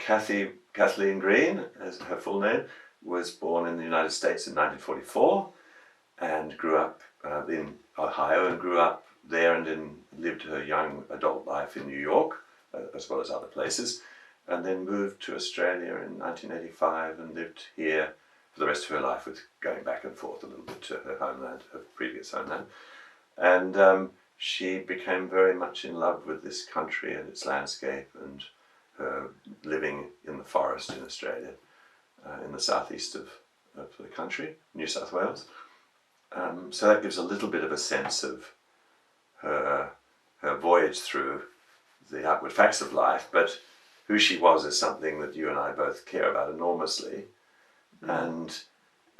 Kathleen Greene, as her full name, was born in the United States in 1944 and grew up in Ohio and grew up there and lived her young adult life in New York, as well as other places, and then moved to Australia in 1985 and lived here for the rest of her life, with going back and forth a little bit to her homeland, her previous homeland. And she became very much in love with this country and its landscape, and her living in the forest in Australia, in the southeast of the country, New South Wales. So that gives a little bit of a sense of her voyage through the outward facts of life, but who she was is something that you and I both care about enormously. And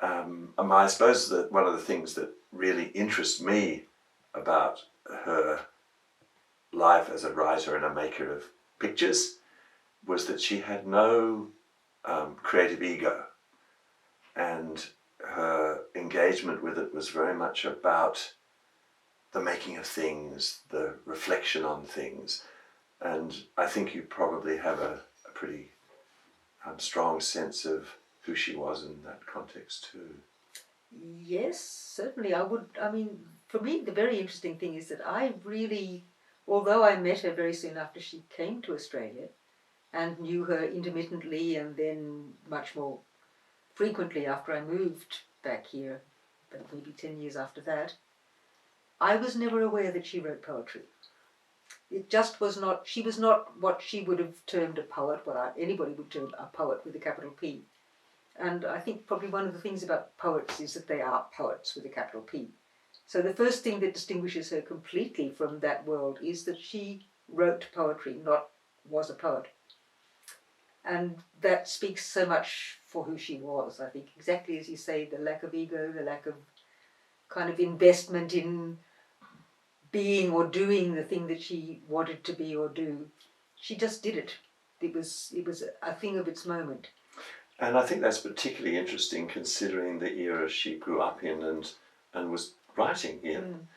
I suppose that one of the things that really interests me about her life as a writer and a maker of pictures was that she had no creative ego, and her engagement with it was very much about the making of things, the reflection on things. And I think you probably have a pretty strong sense of who she was in that context too. Yes, certainly I would. I mean, for me, the very interesting thing is that I really, although I met her very soon after she came to Australia and knew her intermittently and then much more frequently after I moved back here, but maybe 10 years after that, I was never aware that she wrote poetry. It just was not, she was not what she would have termed a poet, what anybody would term a poet with a capital P. And I think probably one of the things about poets is that they are poets with a capital P. So the first thing that distinguishes her completely from that world is that she wrote poetry, not was a poet. And that speaks so much for who she was, I think. Exactly as you say, the lack of ego, the lack of kind of investment in being or doing the thing that she wanted to be or do. She just did it. It was a thing of its moment. And I think that's particularly interesting considering the era she grew up in and was writing in,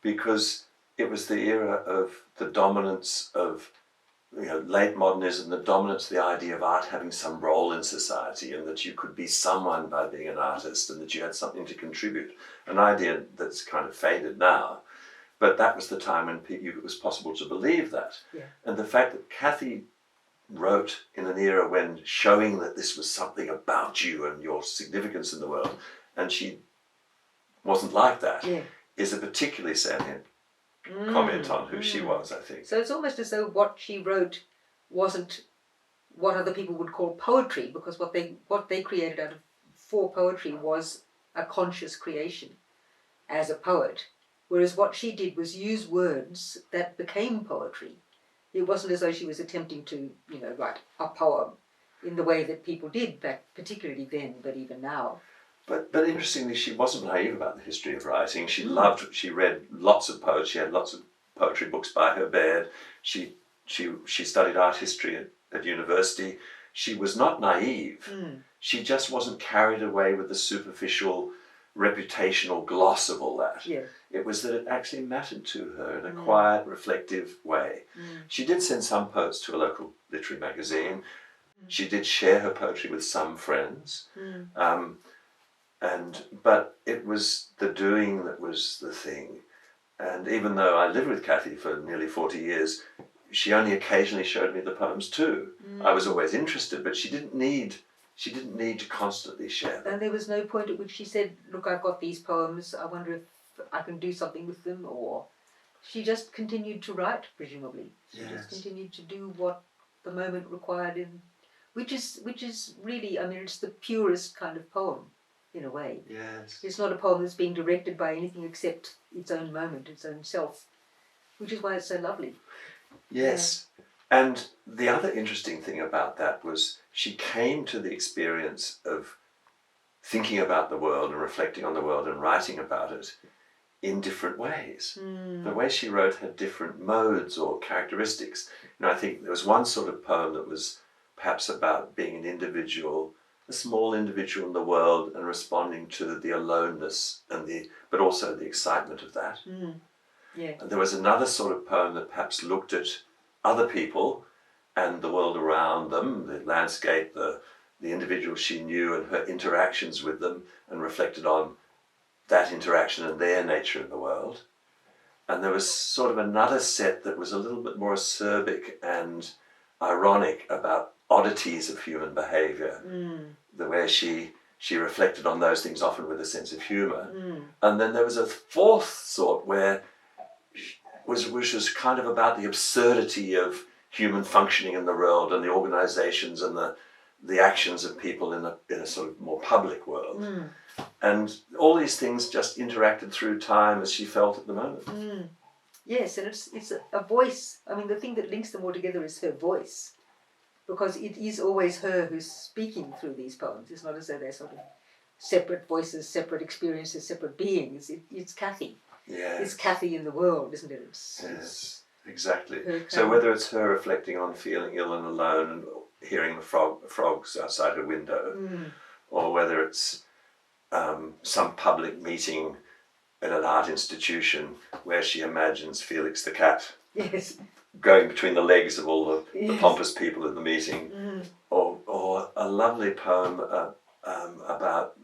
because it was the era of the dominance of late modernism, the dominance of the idea of art having some role in society, and that you could be someone by being an artist, and that you had something to contribute. An idea that's kind of faded now, but that was the time when it was possible to believe that. Yeah. And the fact that Kathy wrote in an era when showing that this was something about you and your significance in the world, and she wasn't like that, is a particularly salient comment on who she was, I think. So it's almost as though what she wrote wasn't what other people would call poetry, because what they created out of for poetry was a conscious creation as a poet, whereas what she did was use words that became poetry. It wasn't as though she was attempting to, write a poem in the way that people did back, particularly then, but even now. But interestingly, she wasn't naive about the history of writing. She she read lots of poets. She had lots of poetry books by her bed. She studied art history at university. She was not naive. She just wasn't carried away with the superficial reputational gloss of all that. Yeah. It was that it actually mattered to her in a quiet, reflective way. She did send some poets to a local literary magazine. She did share her poetry with some friends. But it was the doing that was the thing. And even though I lived with Kathy for nearly 40 years, she only occasionally showed me the poems too. I was always interested, but she didn't need to constantly share them. And there was no point at which she said, look, I've got these poems, I wonder if I can do something with them, or she just continued to write, presumably. She just continued to do what the moment required, which is really, I mean, it's the purest kind of poem, in a way. Yes. It's not a poem that's being directed by anything except its own moment, its own self, which is why it's so lovely. Yes. Yeah. And the other interesting thing about that was she came to the experience of thinking about the world and reflecting on the world and writing about it in different ways. The way she wrote had different modes or characteristics. I think there was one sort of poem that was perhaps about being an individual, a small individual in the world, and responding to the aloneness but also the excitement of that. Yeah. And there was another sort of poem that perhaps looked at other people and the world around them, the landscape, the individuals she knew and her interactions with them, and reflected on that interaction and their nature in the world. And there was sort of another set that was a little bit more acerbic and ironic about oddities of human behaviour, the way she reflected on those things often with a sense of humour. And then there was a fourth sort which was kind of about the absurdity of human functioning in the world and the organisations and the actions of people in a sort of more public world. And all these things just interacted through time as she felt at the moment. Yes, and it's a voice. I mean, the thing that links them all together is her voice, because it is always her who's speaking through these poems. It's not as though they're sort of separate voices, separate experiences, separate beings. It's Kathy. Yes. It's Kathy in the world, isn't it? Yes, exactly. Her So whether it's her reflecting on feeling ill and alone and hearing the frogs outside her window, or whether it's some public meeting at an art institution where she imagines Felix the cat going between the legs of all the pompous people in the meeting, or a lovely poem about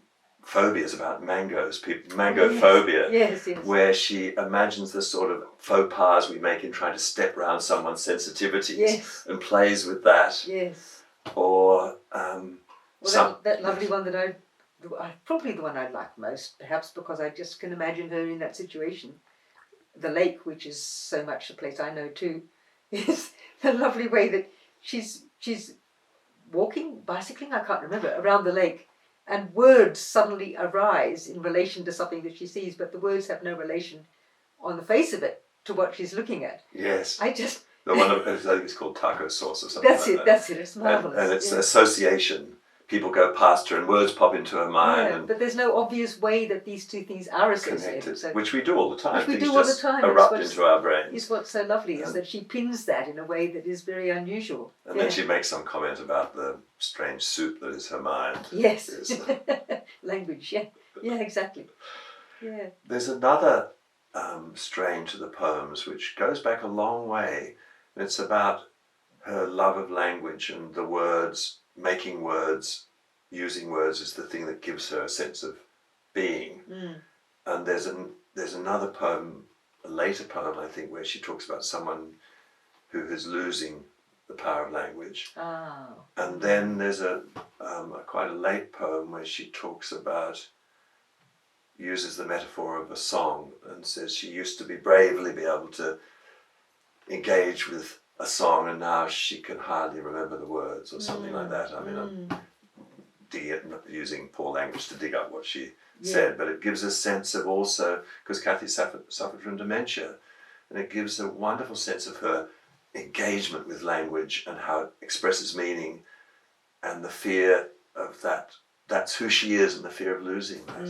phobias, about mangoes, mango phobia, where she imagines the sort of faux pas we make in trying to step around someone's sensitivities and plays with that. Or that lovely one that probably the one I like most, perhaps because I just can imagine her in that situation. The lake, which is so much a place I know too, is the lovely way that she's bicycling, I can't remember, around the lake, and words suddenly arise in relation to something that she sees, but the words have no relation on the face of it to what she's looking at. Yes. I just... The one, I think it's called taco sauce or something That's it, it's marvellous. And it's association. People go past her and words pop into her mind. But there's no obvious way that these two things are associated. So, which we do all the time. Which we do all the time. Erupt into our brains. Is what's so lovely, is that she pins that in a way that is very unusual. And then she makes some comment about the strange soup that is her mind. Yes. Language, yeah, exactly. Yeah. There's another strain to the poems which goes back a long way. And it's about her love of language and the words, making words, using words is the thing that gives her a sense of being. And there's another poem, a later poem I think, where she talks about someone who is losing the power of language. And then there's a quite a late poem where she talks about, uses the metaphor of a song and says she used to bravely be able to engage with a song and now she can hardly remember the words or something like that. I mean, I'm using poor language to dig up what she said, but it gives a sense of also, because Kathy suffered from dementia, and it gives a wonderful sense of her engagement with language and how it expresses meaning and the fear of that's who she is, and the fear of losing that.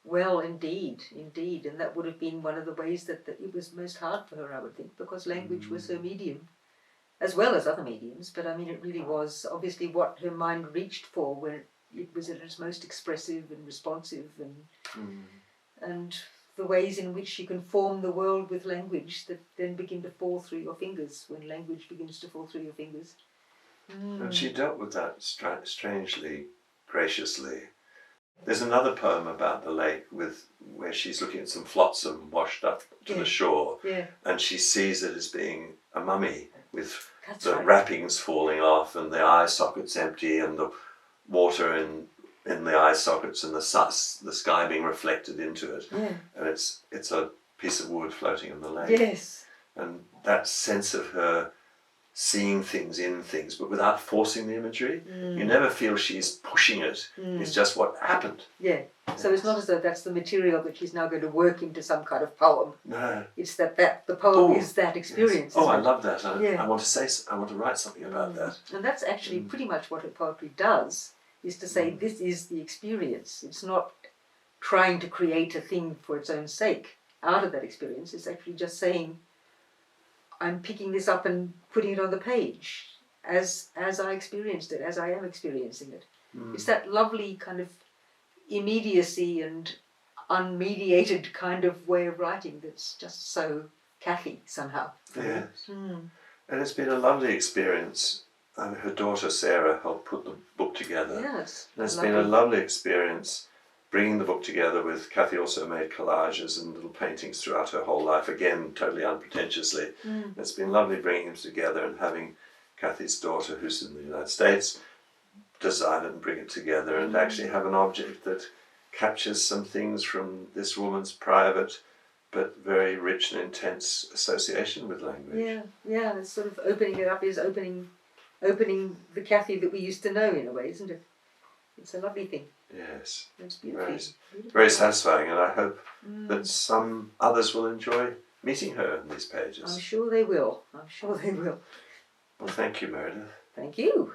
Well, indeed, and that would have been one of the ways that it was most hard for her, I would think, because language was her medium, as well as other mediums, but I mean it really was obviously what her mind reached for when it was at its most expressive and responsive, and the ways in which you can form the world with language that then begin to fall through your fingers when language begins to fall through your fingers. And she dealt with that strangely graciously. There's another poem about the lake where she's looking at some flotsam washed up to the shore, and she sees it as being a mummy with wrappings falling off and the eye sockets empty and the water in the eye sockets and the sky being reflected into it. And it's a piece of wood floating in the lake. And that sense of her seeing things in things, but without forcing the imagery. You never feel she's pushing it. It's just what happened. So it's not as though that's the material that she's now going to work into some kind of poem. No. It's that the poem is that experience. I love that. I want to write something about that. And that's actually pretty much what her poetry does, is to say this is the experience. It's not trying to create a thing for its own sake out of that experience. It's actually just saying, I'm picking this up and putting it on the page as I experienced it, as I am experiencing it. It's that lovely kind of immediacy and unmediated kind of way of writing that's just so Kathy somehow. Yes. And it's been a lovely experience. Her daughter Sarah helped put the book together. Yes. And it's been a lovely experience bringing the book together with Kathy. Also made collages and little paintings throughout her whole life, again, totally unpretentiously. It's been lovely bringing them together and having Kathy's daughter, who's in the United States, design it and bring it together and actually have an object that captures some things from this woman's private but very rich and intense association with language. Yeah, it's sort of opening it up is opening the Kathy that we used to know in a way, isn't it? It's a lovely thing. Yes. It's beautiful. Very satisfying, and I hope that some others will enjoy meeting her in these pages. I'm sure they will. Well, thank you, Meredith. Thank you.